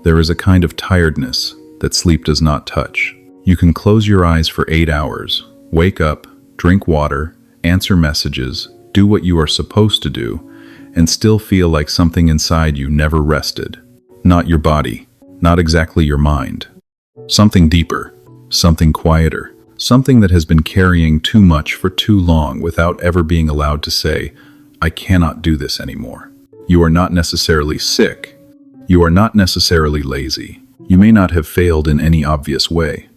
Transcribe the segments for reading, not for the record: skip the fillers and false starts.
There is a kind of tiredness that sleep does not touch. You can close your eyes for 8 hours, wake up, drink water, answer messages, do what you are supposed to do, and still feel like something inside you never rested. Not your body, not exactly your mind. Something deeper, something quieter, something that has been carrying too much for too long without ever being allowed to say, I cannot do this anymore. You are not necessarily sick. You are not necessarily lazy. You may not have failed in any obvious way.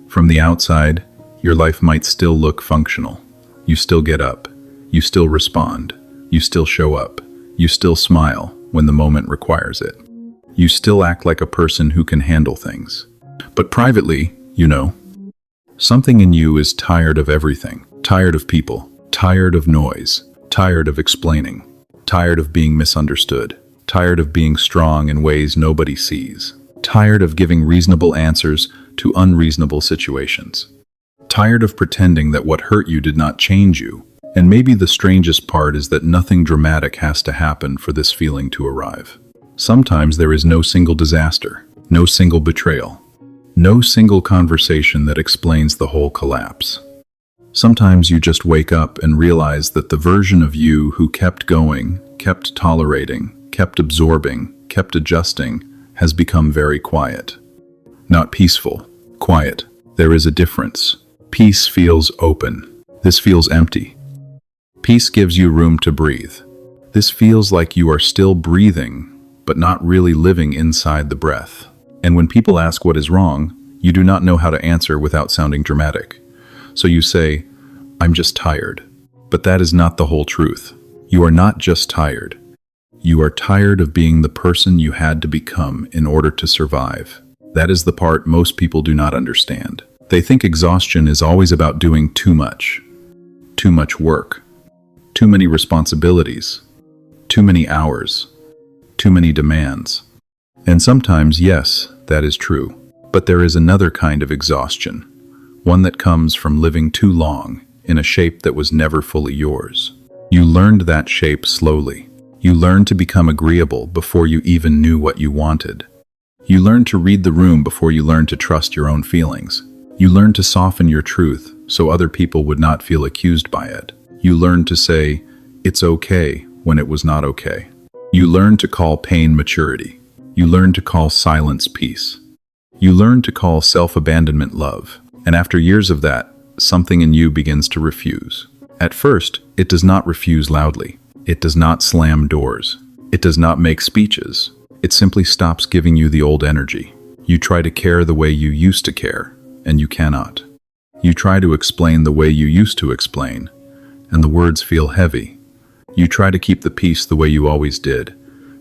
From the outside, your life might still look functional. You still get up. You still respond. You still show up. You still smile when the moment requires it. You still act like a person who can handle things. But privately, something in you is tired of everything. Tired of people. Tired of noise. Tired of explaining. Tired of being misunderstood. Tired of being strong in ways nobody sees. Tired of giving reasonable answers to unreasonable situations. Tired of pretending that what hurt you did not change you. And maybe the strangest part is that nothing dramatic has to happen for this feeling to arrive. Sometimes there is no single disaster, no single betrayal, no single conversation that explains the whole collapse. Sometimes you just wake up and realize that the version of you who kept going, kept tolerating, kept absorbing, kept adjusting, has become very quiet. Not peaceful, quiet. There is a difference. Peace feels open. This feels empty. Peace gives you room to breathe. This feels like you are still breathing, but not really living inside the breath. And when people ask what is wrong, you do not know how to answer without sounding dramatic. So you say, I'm just tired. But that is not the whole truth. You are not just tired. You are tired of being the person you had to become in order to survive. That is the part most people do not understand. They think exhaustion is always about doing too much work, too many responsibilities, too many hours, too many demands. And sometimes, yes, that is true. But there is another kind of exhaustion, one that comes from living too long in a shape that was never fully yours. You learned that shape slowly. You learned to become agreeable before you even knew what you wanted. You learned to read the room before you learned to trust your own feelings. You learned to soften your truth so other people would not feel accused by it. You learned to say, it's okay when it was not okay. You learned to call pain maturity. You learned to call silence peace. You learned to call self-abandonment love. And after years of that, something in you begins to refuse. At first, it does not refuse loudly. It does not slam doors. It does not make speeches. It simply stops giving you the old energy. You try to care the way you used to care, and you cannot. You try to explain the way you used to explain, and the words feel heavy. You try to keep the peace the way you always did,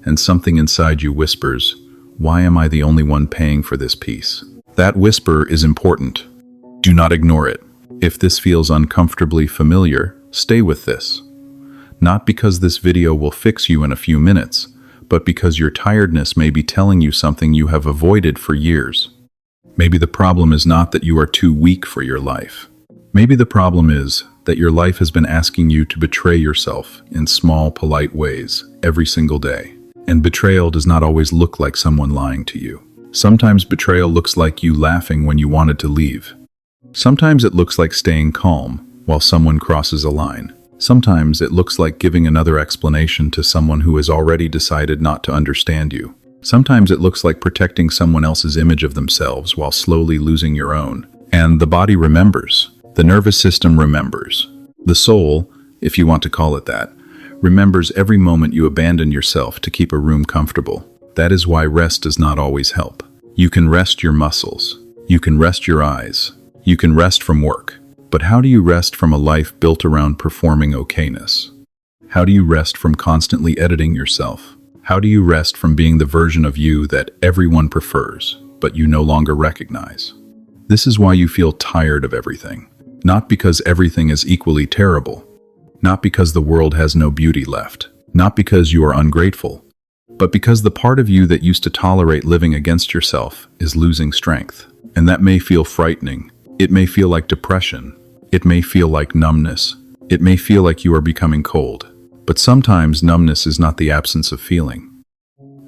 and something inside you whispers, why am I the only one paying for this peace? That whisper is important. Do not ignore it. If this feels uncomfortably familiar, stay with this. Not because this video will fix you in a few minutes, but because your tiredness may be telling you something you have avoided for years. Maybe the problem is not that you are too weak for your life. Maybe the problem is that your life has been asking you to betray yourself in small, polite ways every single day. And betrayal does not always look like someone lying to you. Sometimes betrayal looks like you laughing when you wanted to leave. Sometimes it looks like staying calm while someone crosses a line. Sometimes it looks like giving another explanation to someone who has already decided not to understand you. Sometimes it looks like protecting someone else's image of themselves while slowly losing your own. And the body remembers. The nervous system remembers. The soul, if you want to call it that, remembers every moment you abandon yourself to keep a room comfortable. That is why rest does not always help. You can rest your muscles. You can rest your eyes. You can rest from work. But how do you rest from a life built around performing okayness? How do you rest from constantly editing yourself? How do you rest from being the version of you that everyone prefers, but you no longer recognize? This is why you feel tired of everything. Not because everything is equally terrible. Not because the world has no beauty left. Not because you are ungrateful. But because the part of you that used to tolerate living against yourself is losing strength. And that may feel frightening. It may feel like depression. It may feel like numbness. It may feel like you are becoming cold. But sometimes numbness is not the absence of feeling.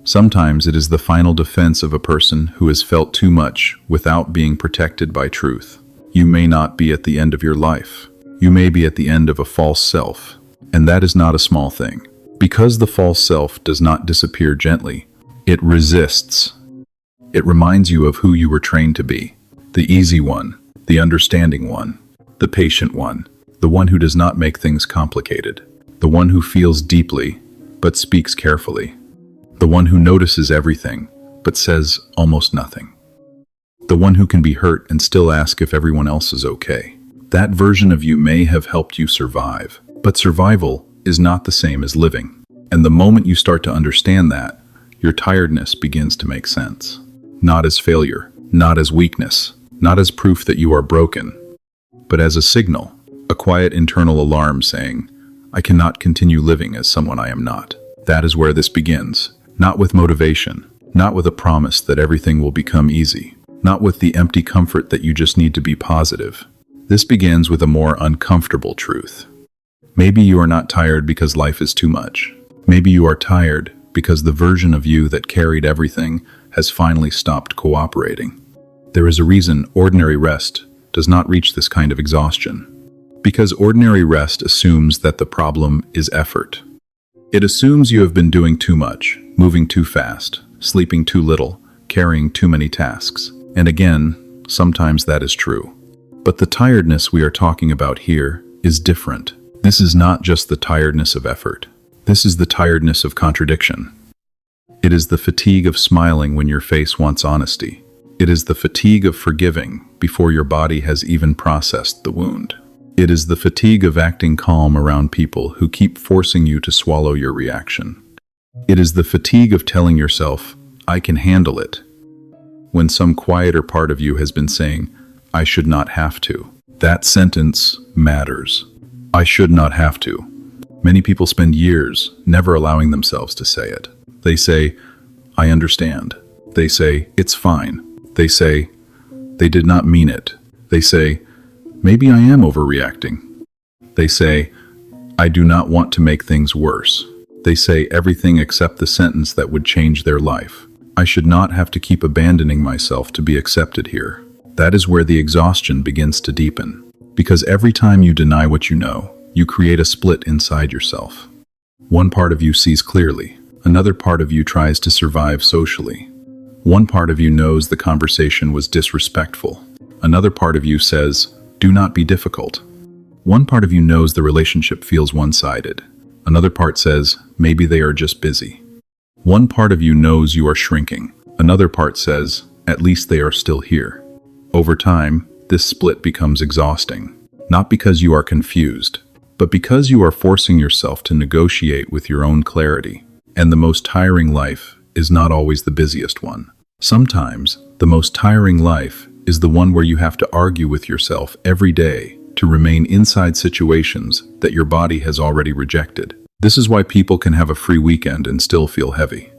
Sometimes it is the final defense of a person who has felt too much without being protected by truth. You may not be at the end of your life. You may be at the end of a false self, and that is not a small thing. Because the false self does not disappear gently, it resists. It reminds you of who you were trained to be. The easy one, the understanding one, the patient one, the one who does not make things complicated, the one who feels deeply but speaks carefully, the one who notices everything but says almost nothing, the one who can be hurt and still ask if everyone else is okay. That version of you may have helped you survive, but survival is not the same as living. And the moment you start to understand that, your tiredness begins to make sense. Not as failure, not as weakness, not as proof that you are broken, but as a signal, a quiet internal alarm saying, I cannot continue living as someone I am not. That is where this begins. Not with motivation, not with a promise that everything will become easy, not with the empty comfort that you just need to be positive. This begins with a more uncomfortable truth. Maybe you are not tired because life is too much. Maybe you are tired because the version of you that carried everything has finally stopped cooperating. There is a reason ordinary rest does not reach this kind of exhaustion. Because ordinary rest assumes that the problem is effort. It assumes you have been doing too much, moving too fast, sleeping too little, carrying too many tasks. And again, sometimes that is true. But the tiredness we are talking about here is different. This is not just the tiredness of effort. This is the tiredness of contradiction. It is the fatigue of smiling when your face wants honesty. It is the fatigue of forgiving before your body has even processed the wound. It is the fatigue of acting calm around people who keep forcing you to swallow your reaction. It is the fatigue of telling yourself, I can handle it, when some quieter part of you has been saying, I should not have to. That sentence matters. I should not have to. Many people spend years never allowing themselves to say it. They say, I understand. They say, it's fine. They say, they did not mean it. They say, maybe I am overreacting. They say, I do not want to make things worse. They say everything except the sentence that would change their life. I should not have to keep abandoning myself to be accepted here. That is where the exhaustion begins to deepen. Because every time you deny what you know, you create a split inside yourself. One part of you sees clearly. Another part of you tries to survive socially. One part of you knows the conversation was disrespectful. Another part of you says, do not be difficult. One part of you knows the relationship feels one-sided. Another part says, maybe they are just busy. One part of you knows you are shrinking. Another part says, at least they are still here. Over time, this split becomes exhausting. Not because you are confused, but because you are forcing yourself to negotiate with your own clarity. And the most tiring life is not always the busiest one. Sometimes, the most tiring life is the one where you have to argue with yourself every day to remain inside situations that your body has already rejected. This is why people can have a free weekend and still feel heavy.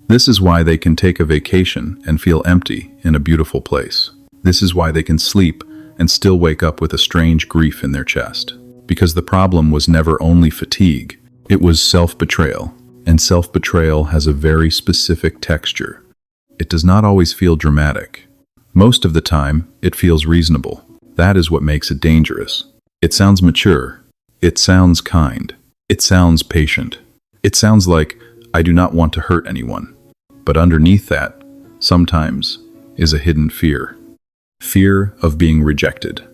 This is why they can take a vacation and feel empty in a beautiful place. This is why they can sleep and still wake up with a strange grief in their chest. Because the problem was never only fatigue, it was self-betrayal. And self-betrayal has a very specific texture. It does not always feel dramatic. Most of the time, it feels reasonable. That is what makes it dangerous. It sounds mature. It sounds kind. It sounds patient. It sounds like, I do not want to hurt anyone. But underneath that, sometimes, is a hidden fear. Fear of being rejected.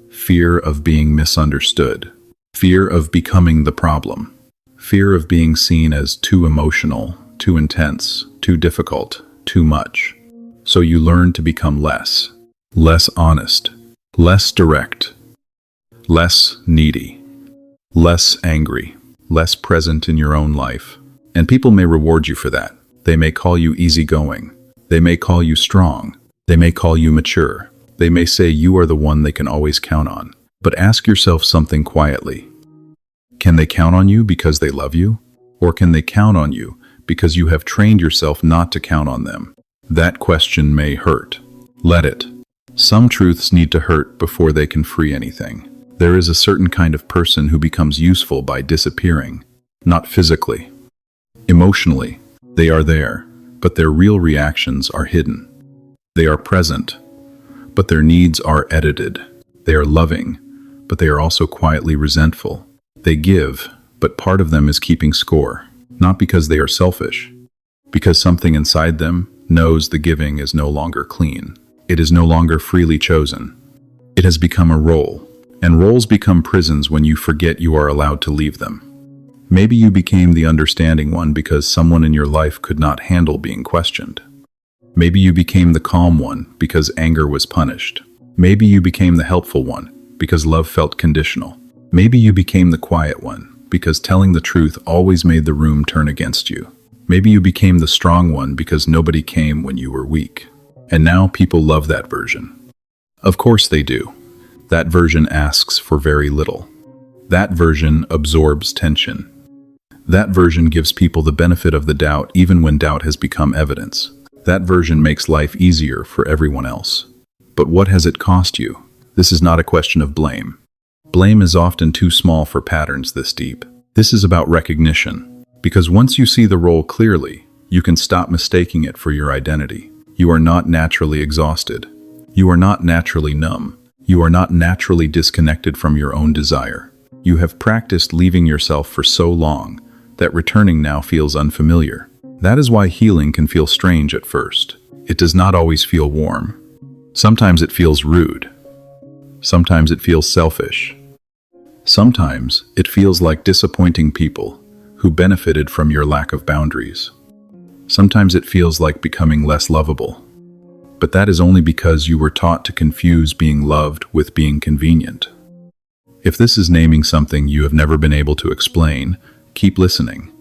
Fear of being misunderstood. Fear of becoming the problem. Fear of being seen as too emotional, too intense, too difficult, too much. So you learn to become less honest, less direct, less needy, less angry, less present in your own life. And people may reward you for that. They may call you easygoing. They may call you strong. They may call you mature. They may say you are the one they can always count on. But ask yourself something quietly. Can they count on you because they love you? Or can they count on you because you have trained yourself not to count on them? That question may hurt. Let it. Some truths need to hurt before they can free anything. There is a certain kind of person who becomes useful by disappearing, not physically. Emotionally, they are there. but their real reactions are hidden. They are present, but their needs are edited. They are loving, but they are also quietly resentful. They give, but part of them is keeping score, not because they are selfish, because something inside them knows the giving is no longer clean. It is no longer freely chosen. It has become a role, and roles become prisons when you forget you are allowed to leave them. Maybe you became the understanding one because someone in your life could not handle being questioned. Maybe you became the calm one because anger was punished. Maybe you became the helpful one because love felt conditional. Maybe you became the quiet one because telling the truth always made the room turn against you. Maybe you became the strong one because nobody came when you were weak. And now people love that version. Of course they do. That version asks for very little. That version absorbs tension. That version gives people the benefit of the doubt even when doubt has become evidence. That version makes life easier for everyone else. But what has it cost you? This is not a question of blame. Blame is often too small for patterns this deep. This is about recognition. Because once you see the role clearly, you can stop mistaking it for your identity. You are not naturally exhausted. You are not naturally numb. You are not naturally disconnected from your own desire. You have practiced leaving yourself for so long that returning now feels unfamiliar. That is why healing can feel strange at first. It does not always feel warm. Sometimes it feels rude. Sometimes it feels selfish. Sometimes it feels like disappointing people who benefited from your lack of boundaries. Sometimes it feels like becoming less lovable. But that is only because you were taught to confuse being loved with being convenient. If this is naming something you have never been able to explain, keep listening.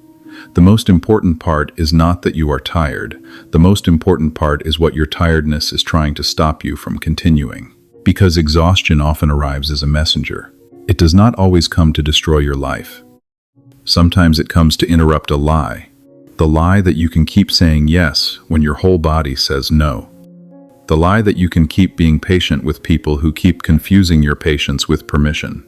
The most important part is not that you are tired. The most important part is what your tiredness is trying to stop you from continuing. Because exhaustion often arrives as a messenger. It does not always come to destroy your life. Sometimes it comes to interrupt a lie. The lie that you can keep saying yes when your whole body says no. The lie that you can keep being patient with people who keep confusing your patience with permission.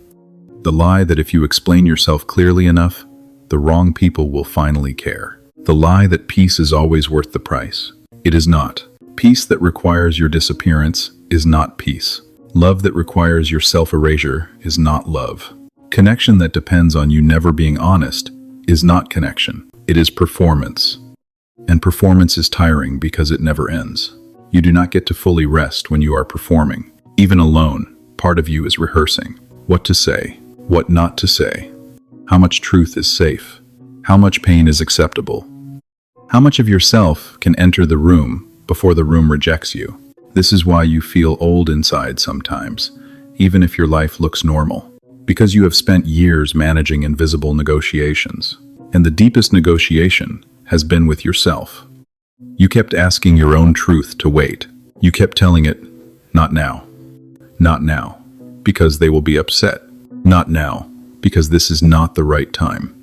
The lie that if you explain yourself clearly enough, the wrong people will finally care. The lie that peace is always worth the price. It is not. Peace that requires your disappearance is not peace. Love that requires your self-erasure is not love. Connection that depends on you never being honest is not connection. It is performance. And performance is tiring because it never ends. You do not get to fully rest when you are performing. Even alone, part of you is rehearsing. What to say, what not to say. How much truth is safe? How much pain is acceptable? How much of yourself can enter the room before the room rejects you? This is why you feel old inside sometimes, even if your life looks normal. Because you have spent years managing invisible negotiations. And the deepest negotiation has been with yourself. You kept asking your own truth to wait. You kept telling it, not now. Not now, because they will be upset. Not now, because this is not the right time.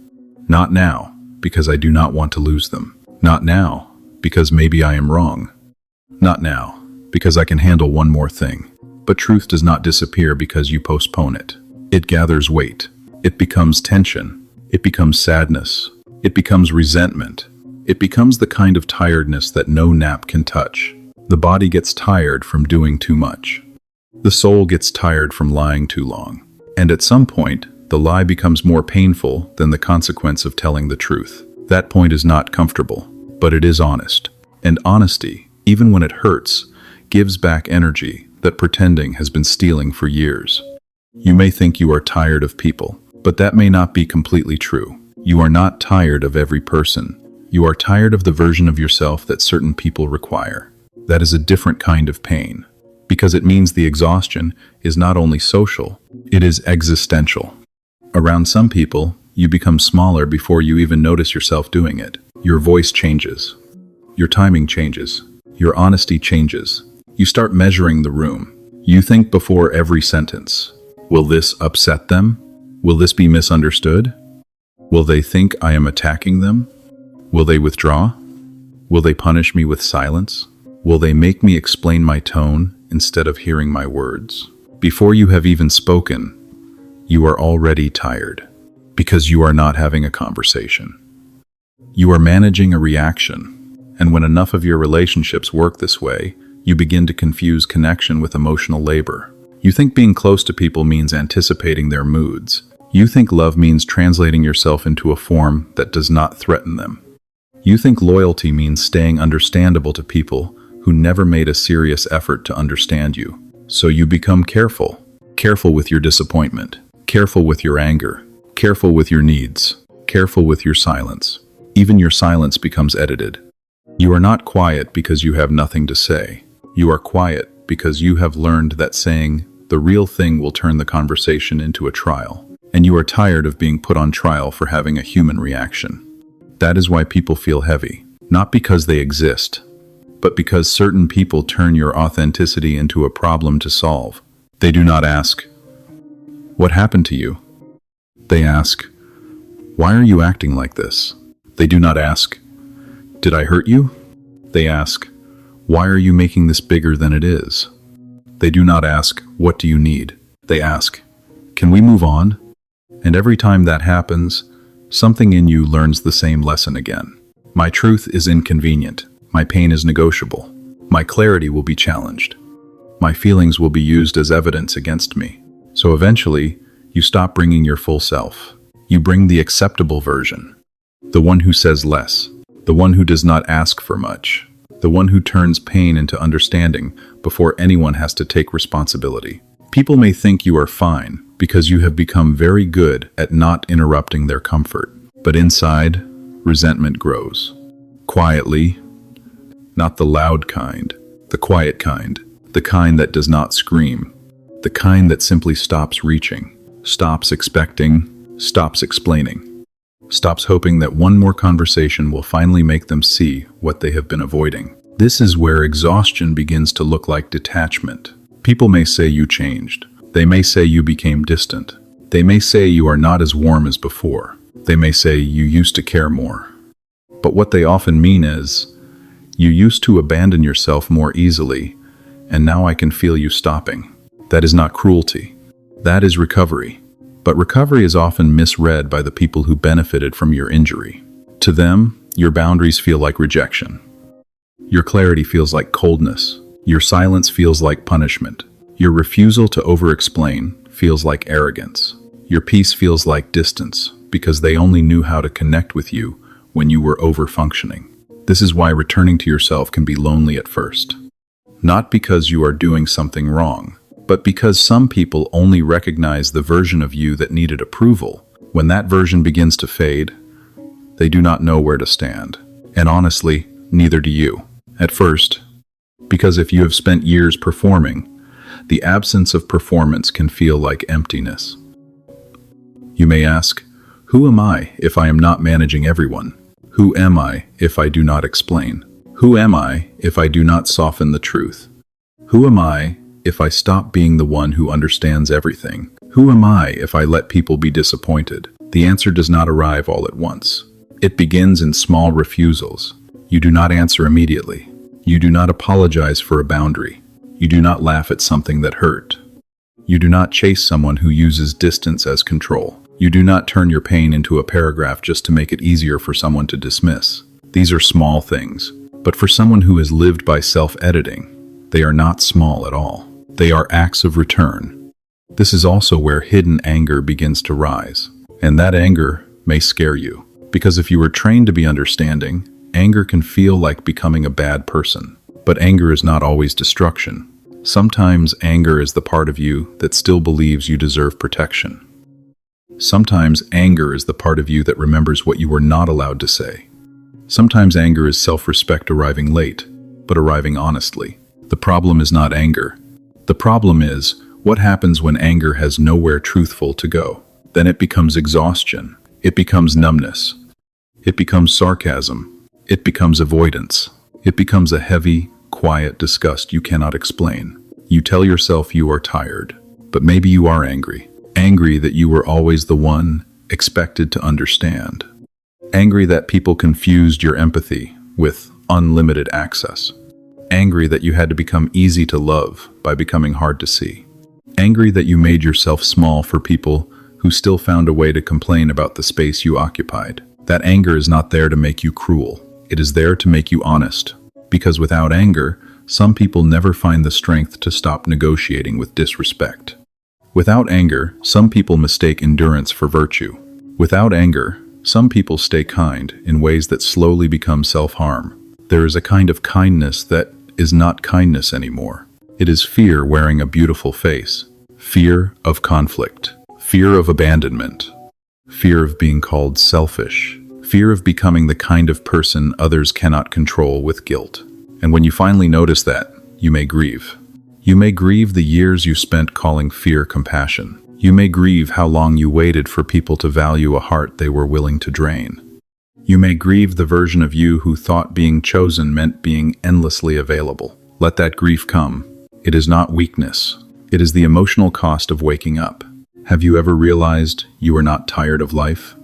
Not now, because I do not want to lose them. Not now, because maybe I am wrong. Not now, because I can handle one more thing. But truth does not disappear because you postpone it. It gathers weight. It becomes tension. It becomes sadness. It becomes resentment. It becomes the kind of tiredness that no nap can touch. The body gets tired from doing too much. The soul gets tired from lying too long. And at some point, the lie becomes more painful than the consequence of telling the truth. That point is not comfortable, but it is honest. And honesty, even when it hurts, gives back energy that pretending has been stealing for years. You may think you are tired of people, but that may not be completely true. You are not tired of every person. You are tired of the version of yourself that certain people require. That is a different kind of pain, because it means the exhaustion is not only social, it is existential. Around some people, you become smaller before you even notice yourself doing it. Your voice changes. Your timing changes. Your honesty changes. You start measuring the room. You think before every sentence. Will this upset them? Will this be misunderstood? Will they think I am attacking them? Will they withdraw? Will they punish me with silence? Will they make me explain my tone instead of hearing my words? Before you have even spoken, you are already tired, because you are not having a conversation. You are managing a reaction, And when enough of your relationships work this way, you begin to confuse connection with emotional labor. You think being close to people means anticipating their moods. You think love means translating yourself into a form that does not threaten them. You think loyalty means staying understandable to people who never made a serious effort to understand you. So you become careful. Careful with your disappointment. Careful with your anger. Careful with your needs. Careful with your silence. Even your silence becomes edited. You are not quiet because you have nothing to say. You are quiet because you have learned that saying the real thing will turn the conversation into a trial. And you are tired of being put on trial for having a human reaction. That is why people feel heavy. Not because they exist, but because certain people turn your authenticity into a problem to solve. They do not ask, "What happened to you?" They ask, "Why are you acting like this?" They do not ask, "Did I hurt you?" They ask, "Why are you making this bigger than it is?" They do not ask, "What do you need?" They ask, "Can we move on?" And every time that happens, something in you learns the same lesson again. My truth is inconvenient. My pain is negotiable. My clarity will be challenged. My feelings will be used as evidence against me. So eventually, you stop bringing your full self. You bring the acceptable version. The one who says less. The one who does not ask for much. The one who turns pain into understanding before anyone has to take responsibility. People may think you are fine because you have become very good at not interrupting their comfort. But inside, resentment grows. Quietly, not the loud kind, the quiet kind, the kind that does not scream, the kind that simply stops reaching, stops expecting, stops explaining, stops hoping that one more conversation will finally make them see what they have been avoiding. This is where exhaustion begins to look like detachment. People may say you changed. They may say you became distant. They may say you are not as warm as before. They may say you used to care more. But what they often mean is, you used to abandon yourself more easily, and now I can feel you stopping. That is not cruelty. That is recovery. But recovery is often misread by the people who benefited from your injury. To them, your boundaries feel like rejection. Your clarity feels like coldness. Your silence feels like punishment. Your refusal to over-explain feels like arrogance. Your peace feels like distance, because they only knew how to connect with you when you were over-functioning. This is why returning to yourself can be lonely at first. Not because you are doing something wrong, but because some people only recognize the version of you that needed approval. When that version begins to fade, they do not know where to stand. And honestly, neither do you. At first, because if you have spent years performing, the absence of performance can feel like emptiness. You may ask, who am I if I am not managing everyone? Who am I if I do not explain? Who am I if I do not soften the truth? Who am I if I stop being the one who understands everything? Who am I if I let people be disappointed? The answer does not arrive all at once. It begins in small refusals. You do not answer immediately. You do not apologize for a boundary. You do not laugh at something that hurt. You do not chase someone who uses distance as control. You do not turn your pain into a paragraph just to make it easier for someone to dismiss. These are small things, but for someone who has lived by self-editing, they are not small at all. They are acts of return. This is also where hidden anger begins to rise. And that anger may scare you, because if you were trained to be understanding, anger can feel like becoming a bad person. But anger is not always destruction. Sometimes anger is the part of you that still believes you deserve protection. Sometimes anger is the part of you that remembers what you were not allowed to say. Sometimes anger is self-respect arriving late, but arriving honestly. The problem is not anger. The problem is, what happens when anger has nowhere truthful to go? Then it becomes exhaustion. It becomes numbness. It becomes sarcasm. It becomes avoidance. It becomes a heavy, quiet disgust you cannot explain. You tell yourself you are tired, but maybe you are angry. Angry that you were always the one expected to understand. Angry that people confused your empathy with unlimited access. Angry that you had to become easy to love by becoming hard to see. Angry that you made yourself small for people who still found a way to complain about the space you occupied. That anger is not there to make you cruel. It is there to make you honest. Because without anger, some people never find the strength to stop negotiating with disrespect. Without anger, some people mistake endurance for virtue. Without anger, some people stay kind in ways that slowly become self-harm. There is a kind of kindness that is not kindness anymore. It is fear wearing a beautiful face. Fear of conflict. Fear of abandonment. Fear of being called selfish. Fear of becoming the kind of person others cannot control with guilt. And when you finally notice that, you may grieve. You may grieve the years you spent calling fear compassion. You may grieve how long you waited for people to value a heart they were willing to drain. You may grieve the version of you who thought being chosen meant being endlessly available. Let that grief come. It is not weakness. It is the emotional cost of waking up. Have you ever realized you are not tired of life,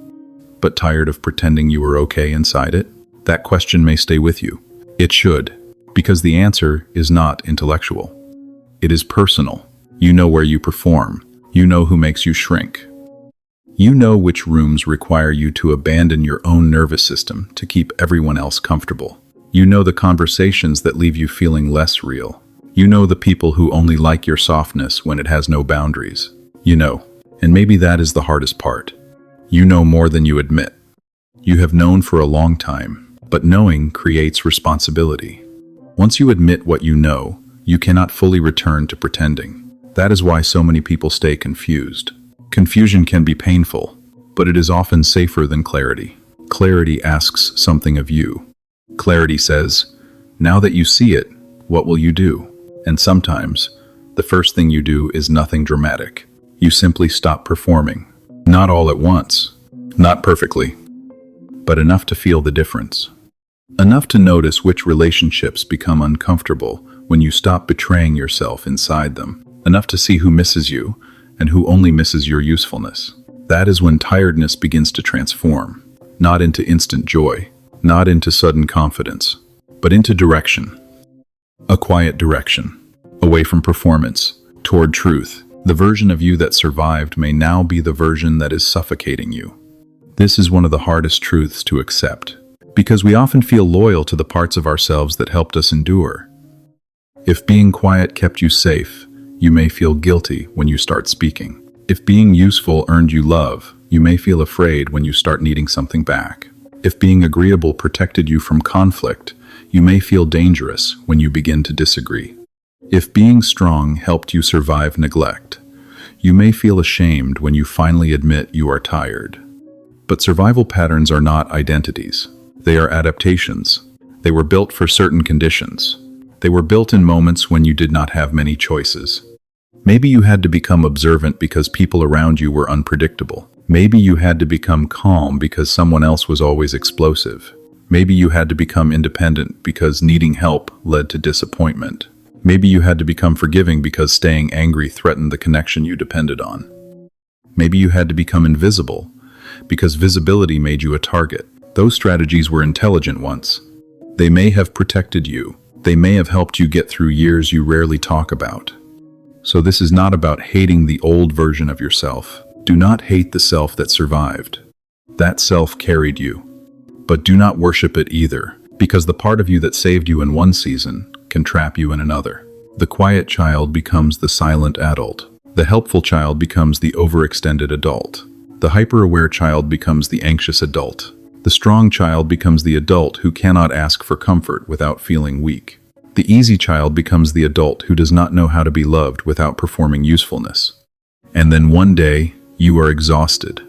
but tired of pretending you are okay inside it? That question may stay with you. It should, because the answer is not intellectual. It is personal. You know where you perform. You know who makes you shrink. You know which rooms require you to abandon your own nervous system to keep everyone else comfortable. You know the conversations that leave you feeling less real. You know the people who only like your softness when it has no boundaries. You know, and maybe that is the hardest part. You know more than you admit. You have known for a long time, but knowing creates responsibility. Once you admit what you know, you cannot fully return to pretending. That is why so many people stay confused. Confusion can be painful, but it is often safer than clarity. Clarity asks something of you. Clarity says, now that you see it, what will you do? And sometimes, the first thing you do is nothing dramatic. You simply stop performing. Not all at once, not perfectly, but enough to feel the difference. Enough to notice which relationships become uncomfortable when you stop betraying yourself inside them. Enough to see who misses you and who only misses your usefulness. That is when tiredness begins to transform, not into instant joy, not into sudden confidence, but into direction. A quiet direction, away from performance, toward truth. The version of you that survived may now be the version that is suffocating you. This is one of the hardest truths to accept, because we often feel loyal to the parts of ourselves that helped us endure. If being quiet kept you safe, you may feel guilty when you start speaking. If being useful earned you love, you may feel afraid when you start needing something back. If being agreeable protected you from conflict, you may feel dangerous when you begin to disagree. If being strong helped you survive neglect, you may feel ashamed when you finally admit you are tired. But survival patterns are not identities. They are adaptations. They were built for certain conditions. They were built in moments when you did not have many choices. Maybe you had to become observant because people around you were unpredictable. Maybe you had to become calm because someone else was always explosive. Maybe you had to become independent because needing help led to disappointment. Maybe you had to become forgiving because staying angry threatened the connection you depended on. Maybe you had to become invisible because visibility made you a target. Those strategies were intelligent once. They may have protected you. They may have helped you get through years you rarely talk about. So this is not about hating the old version of yourself. Do not hate the self that survived. That self carried you. But do not worship it either, because the part of you that saved you in one season can trap you in another. The quiet child becomes the silent adult. The helpful child becomes the overextended adult. The hyper-aware child becomes the anxious adult. The strong child becomes the adult who cannot ask for comfort without feeling weak. The easy child becomes the adult who does not know how to be loved without performing usefulness. And then one day, you are exhausted.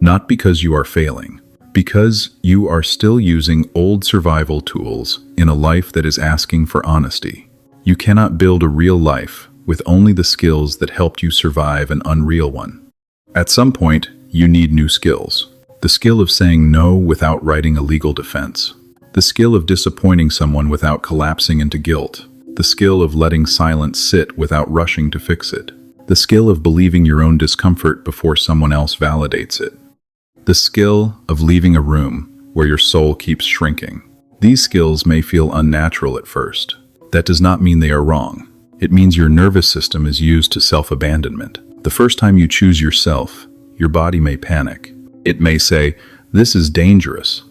Not because you are failing, because you are still using old survival tools in a life that is asking for honesty. You cannot build a real life with only the skills that helped you survive an unreal one. At some point, you need new skills. The skill of saying no without writing a legal defense. The skill of disappointing someone without collapsing into guilt. The skill of letting silence sit without rushing to fix it. The skill of believing your own discomfort before someone else validates it. The skill of leaving a room where your soul keeps shrinking. These skills may feel unnatural at first. That does not mean they are wrong. It means your nervous system is used to self-abandonment. The first time you choose yourself, your body may panic. It may say, "This is dangerous."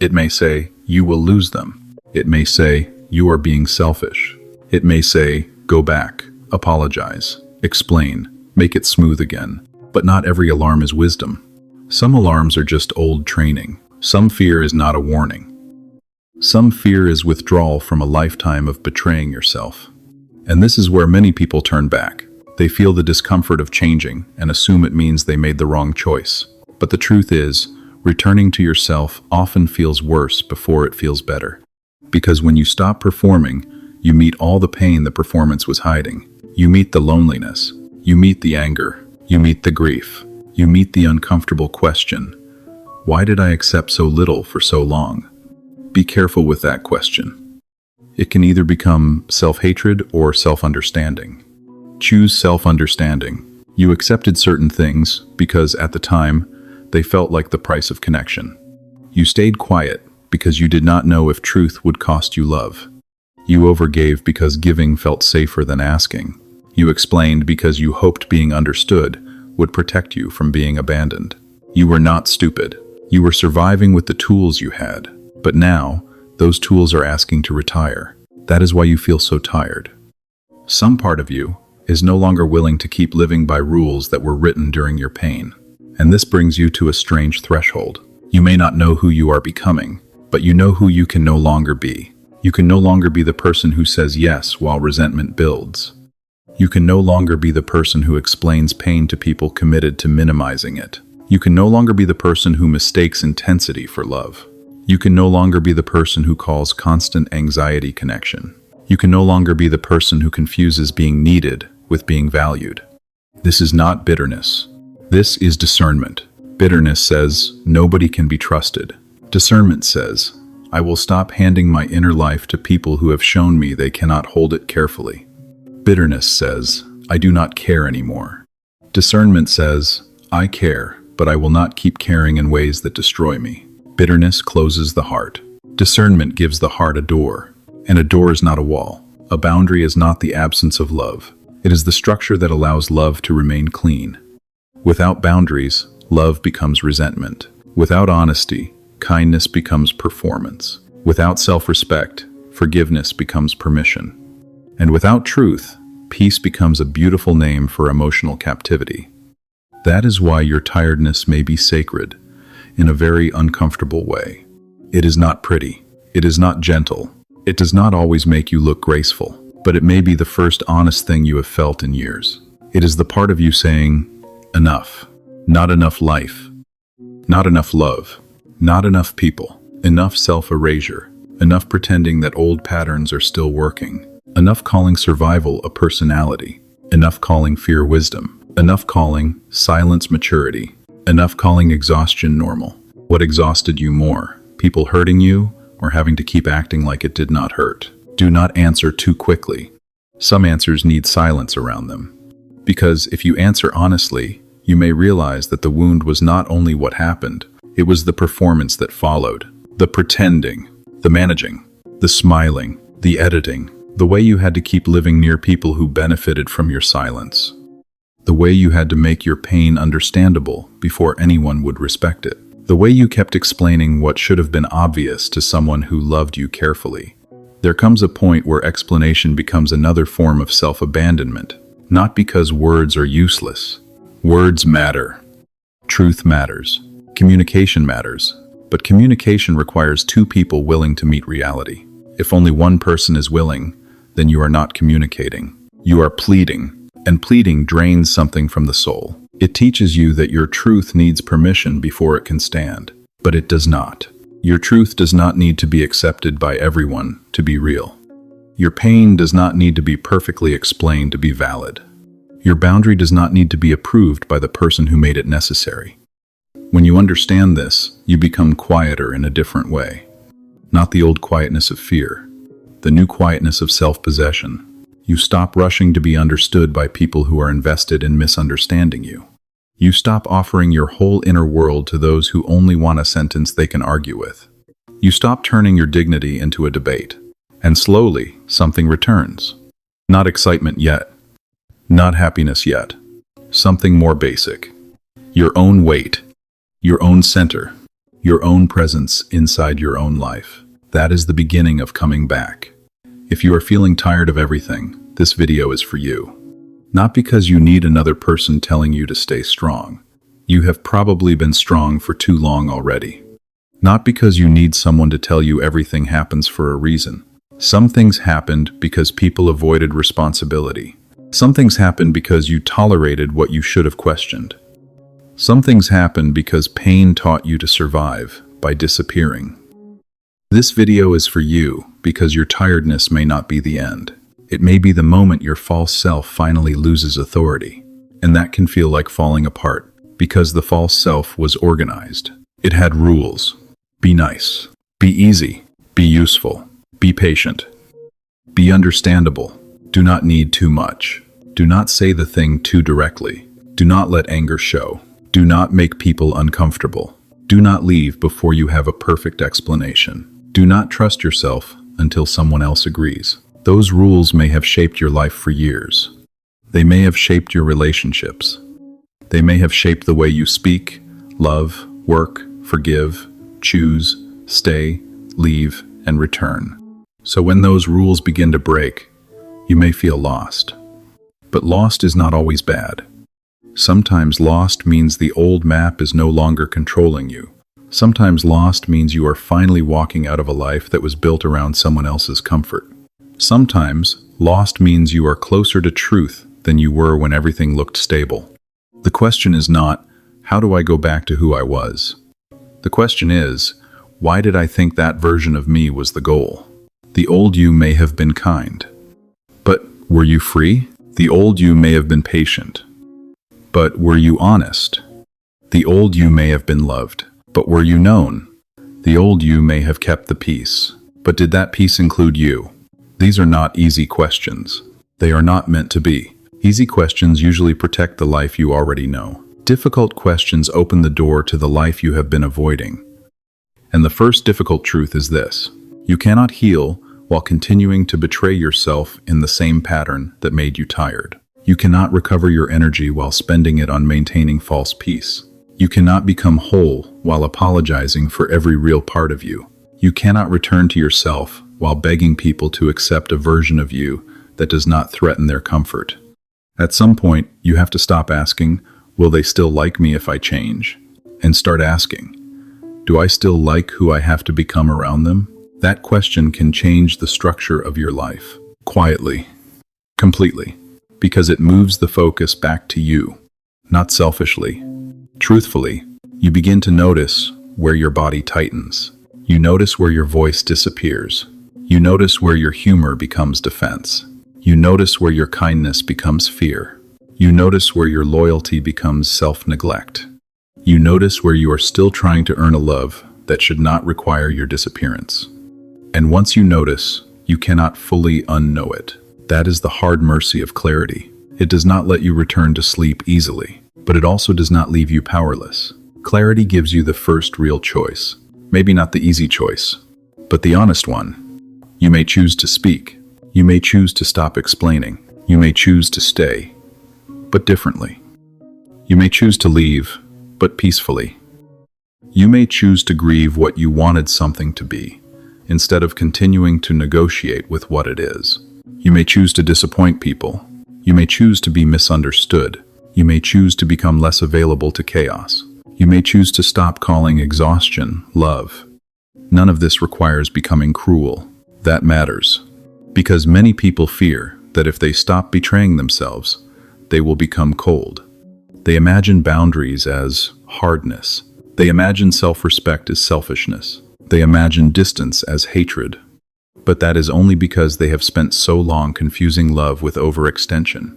It may say, you will lose them. It may say, you are being selfish. It may say, go back, apologize, explain, make it smooth again. But not every alarm is wisdom. Some alarms are just old training. Some fear is not a warning. Some fear is withdrawal from a lifetime of betraying yourself. And this is where many people turn back. They feel the discomfort of changing and assume it means they made the wrong choice. But the truth is, returning to yourself often feels worse before it feels better. Because when you stop performing, you meet all the pain the performance was hiding. You meet the loneliness. You meet the anger. You meet the grief. You meet the uncomfortable question, why did I accept so little for so long? Be careful with that question. It can either become self-hatred or self-understanding. Choose self-understanding. You accepted certain things because at the time, they felt like the price of connection. You stayed quiet because you did not know if truth would cost you love. You overgave because giving felt safer than asking. You explained because you hoped being understood would protect you from being abandoned. You were not stupid. You were surviving with the tools you had. But now, those tools are asking to retire. That is why you feel so tired. Some part of you is no longer willing to keep living by rules that were written during your pain. And this brings you to a strange threshold. You may not know who you are becoming, but you know who you can no longer be. You can no longer be the person who says yes while resentment builds. You can no longer be the person who explains pain to people committed to minimizing it. You can no longer be the person who mistakes intensity for love. You can no longer be the person who calls constant anxiety connection. You can no longer be the person who confuses being needed with being valued. This is not bitterness. This is discernment. Bitterness says, nobody can be trusted. Discernment says, I will stop handing my inner life to people who have shown me they cannot hold it carefully. Bitterness says, I do not care anymore. Discernment says, I care, but I will not keep caring in ways that destroy me. Bitterness closes the heart. Discernment gives the heart a door. And a door is not a wall. A boundary is not the absence of love. It is the structure that allows love to remain clean. Without boundaries, love becomes resentment. Without honesty, kindness becomes performance. Without self-respect, forgiveness becomes permission. And without truth, peace becomes a beautiful name for emotional captivity. That is why your tiredness may be sacred in a very uncomfortable way. It is not pretty. It is not gentle. It does not always make you look graceful, but it may be the first honest thing you have felt in years. It is the part of you saying, enough. Not enough life. Not enough love. Not enough people. Enough self-erasure. Enough pretending that old patterns are still working. Enough calling survival a personality. Enough calling fear wisdom. Enough calling silence maturity. Enough calling exhaustion normal. What exhausted you more? People hurting you or having to keep acting like it did not hurt? Do not answer too quickly. Some answers need silence around them. Because if you answer honestly, you may realize that the wound was not only what happened, it was the performance that followed. The pretending, the managing, the smiling, the editing, the way you had to keep living near people who benefited from your silence. The way you had to make your pain understandable before anyone would respect it. The way you kept explaining what should have been obvious to someone who loved you carefully. There comes a point where explanation becomes another form of self-abandonment, not because words are useless. Words matter. Truth matters. Communication matters. But communication requires two people willing to meet reality. If only one person is willing, then you are not communicating. You are pleading, and pleading drains something from the soul. It teaches you that your truth needs permission before it can stand, but it does not. Your truth does not need to be accepted by everyone to be real. Your pain does not need to be perfectly explained to be valid. Your boundary does not need to be approved by the person who made it necessary. When you understand this, you become quieter in a different way. Not the old quietness of fear, the new quietness of self-possession. You stop rushing to be understood by people who are invested in misunderstanding you. You stop offering your whole inner world to those who only want a sentence they can argue with. You stop turning your dignity into a debate. And slowly, something returns. Not excitement yet. Not happiness yet. Something more basic. Your own weight. Your own center. your own presence inside your own life. That is the beginning of coming back. If you are feeling tired of everything, this video is for you. Not because you need another person telling you to stay strong. You have probably been strong for too long already. Not because you need someone to tell you everything happens for a reason. Some things happened because people avoided responsibility. Some things happened because you tolerated what you should have questioned. Some things happened because pain taught you to survive by disappearing. This video is for you because your tiredness may not be the end. It may be the moment your false self finally loses authority, and that can feel like falling apart because the false self was organized. It had rules. Be nice. Be easy. Be useful. Be patient. Be understandable. Do not need too much. Do not say the thing too directly. Do not let anger show. Do not make people uncomfortable. Do not leave before you have a perfect explanation. Do not trust yourself until someone else agrees. Those rules may have shaped your life for years. They may have shaped your relationships. They may have shaped the way you speak, love, work, forgive, choose, stay, leave, and return. So when those rules begin to break, you may feel lost. But lost is not always bad. Sometimes lost means the old map is no longer controlling you. Sometimes lost means you are finally walking out of a life that was built around someone else's comfort. Sometimes lost means you are closer to truth than you were when everything looked stable. The question is not, how do I go back to who I was? The question is, why did I think that version of me was the goal? The old you may have been kind. But were you free? The old you may have been patient. But were you honest? The old you may have been loved. But were you known? The old you may have kept the peace. But did that peace include you? These are not easy questions. They are not meant to be. Easy questions usually protect the life you already know. Difficult questions open the door to the life you have been avoiding. And the first difficult truth is this: you cannot heal while continuing to betray yourself in the same pattern that made you tired. You cannot recover your energy while spending it on maintaining false peace. You cannot become whole while apologizing for every real part of you. You cannot return to yourself while begging people to accept a version of you that does not threaten their comfort. At some point, you have to stop asking, will they still like me if I change? And start asking, do I still like who I have to become around them? That question can change the structure of your life. Quietly. Completely. Because it moves the focus back to you. Not selfishly. Truthfully, you begin to notice where your body tightens. You notice where your voice disappears. You notice where your humor becomes defense. You notice where your kindness becomes fear. You notice where your loyalty becomes self-neglect. You notice where you are still trying to earn a love that should not require your disappearance. And once you notice, you cannot fully unknow it. That is the hard mercy of clarity. It does not let you return to sleep easily, but it also does not leave you powerless. Clarity gives you the first real choice. Maybe not the easy choice, but the honest one. You may choose to speak. You may choose to stop explaining. You may choose to stay, but differently. You may choose to leave, but peacefully. You may choose to grieve what you wanted something to be, instead of continuing to negotiate with what it is. You may choose to disappoint people. You may choose to be misunderstood. You may choose to become less available to chaos. You may choose to stop calling exhaustion love. None of this requires becoming cruel. That matters. Because many people fear that if they stop betraying themselves, they will become cold. They imagine boundaries as hardness. They imagine self-respect as selfishness. They imagine distance as hatred. But that is only because they have spent so long confusing love with overextension.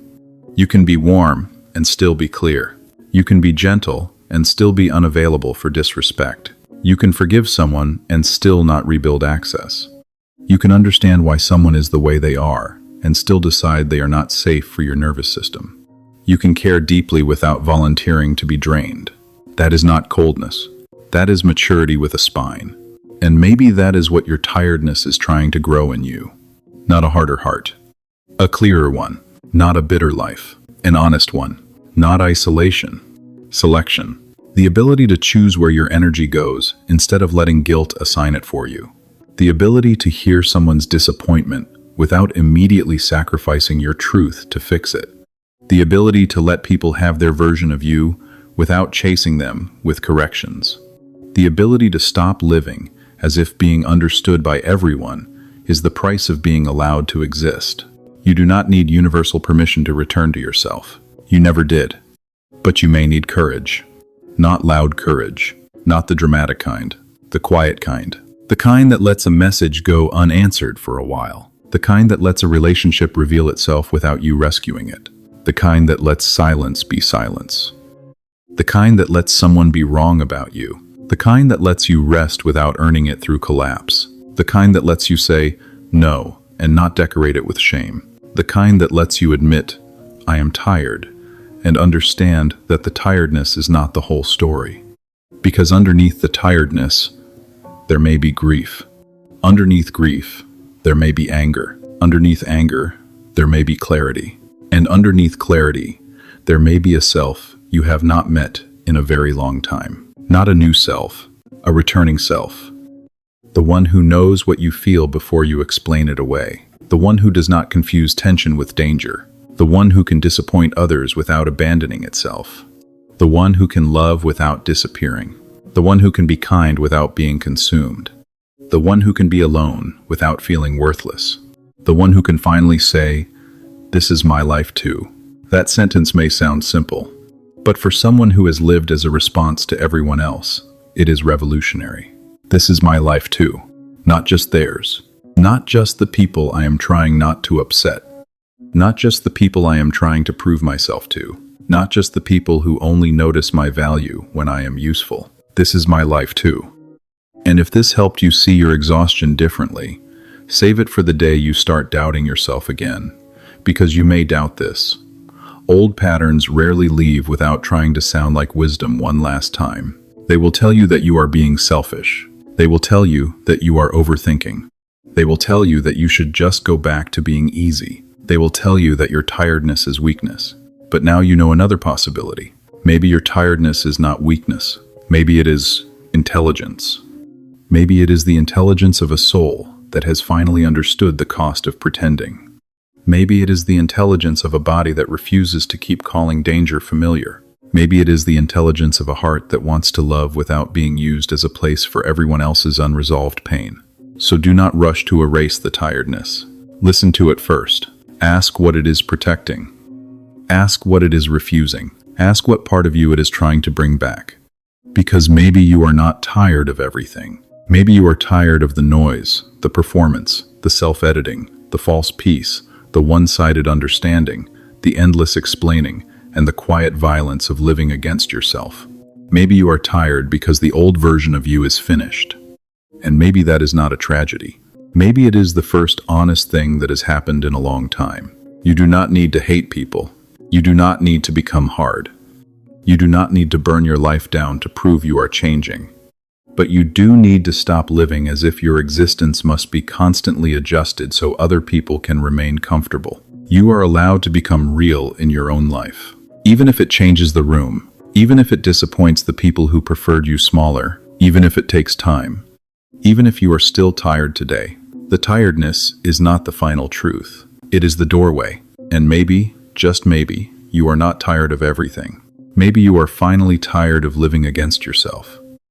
You can be warm and still be clear. You can be gentle and still be unavailable for disrespect. You can forgive someone and still not rebuild access. You can understand why someone is the way they are and still decide they are not safe for your nervous system. You can care deeply without volunteering to be drained. That is not coldness. That is maturity with a spine. And maybe that is what your tiredness is trying to grow in you. Not a harder heart. A clearer one. Not a bitter life. An honest one. Not isolation. Selection. The ability to choose where your energy goes instead of letting guilt assign it for you. The ability to hear someone's disappointment without immediately sacrificing your truth to fix it. The ability to let people have their version of you without chasing them with corrections. The ability to stop living as if being understood by everyone is the price of being allowed to exist. You do not need universal permission to return to yourself. You never did. But you may need courage. Not loud courage. Not the dramatic kind. The quiet kind. The kind that lets a message go unanswered for a while. The kind that lets a relationship reveal itself without you rescuing it. The kind that lets silence be silence. The kind that lets someone be wrong about you. The kind that lets you rest without earning it through collapse. The kind that lets you say no and not decorate it with shame. The kind that lets you admit, I am tired, and understand that the tiredness is not the whole story. Because underneath the tiredness, there may be grief. Underneath grief, there may be anger. Underneath anger, there may be clarity. And underneath clarity, there may be a self you have not met in a very long time. Not a new self, a returning self. The one who knows what you feel before you explain it away. The one who does not confuse tension with danger. The one who can disappoint others without abandoning itself. The one who can love without disappearing. The one who can be kind without being consumed. The one who can be alone without feeling worthless. The one who can finally say, this is my life too. That sentence may sound simple, but for someone who has lived as a response to everyone else, it is revolutionary. This is my life too, not just theirs. Not just the people I am trying not to upset. Not just the people I am trying to prove myself to. Not just the people who only notice my value when I am useful. This is my life too. And if this helped you see your exhaustion differently, save it for the day you start doubting yourself again, because you may doubt this. Old patterns rarely leave without trying to sound like wisdom one last time. They will tell you that you are being selfish. They will tell you that you are overthinking. They will tell you that you should just go back to being easy. They will tell you that your tiredness is weakness. But now you know another possibility. Maybe your tiredness is not weakness. Maybe it is intelligence. Maybe it is the intelligence of a soul that has finally understood the cost of pretending. Maybe it is the intelligence of a body that refuses to keep calling danger familiar. Maybe it is the intelligence of a heart that wants to love without being used as a place for everyone else's unresolved pain. So do not rush to erase the tiredness. Listen to it first. Ask what it is protecting. Ask what it is refusing. Ask what part of you it is trying to bring back. Because maybe you are not tired of everything. Maybe you are tired of the noise, the performance, the self-editing, the false peace, the one-sided understanding, the endless explaining, and the quiet violence of living against yourself. Maybe you are tired because the old version of you is finished. And maybe that is not a tragedy. Maybe it is the first honest thing that has happened in a long time. You do not need to hate people. You do not need to become hard. You do not need to burn your life down to prove you are changing. But you do need to stop living as if your existence must be constantly adjusted so other people can remain comfortable. You are allowed to become real in your own life. Even if it changes the room, even if it disappoints the people who preferred you smaller, even if it takes time, even if you are still tired today. The tiredness is not the final truth. It is the doorway. And maybe, just maybe, you are not tired of everything. Maybe you are finally tired of living against yourself.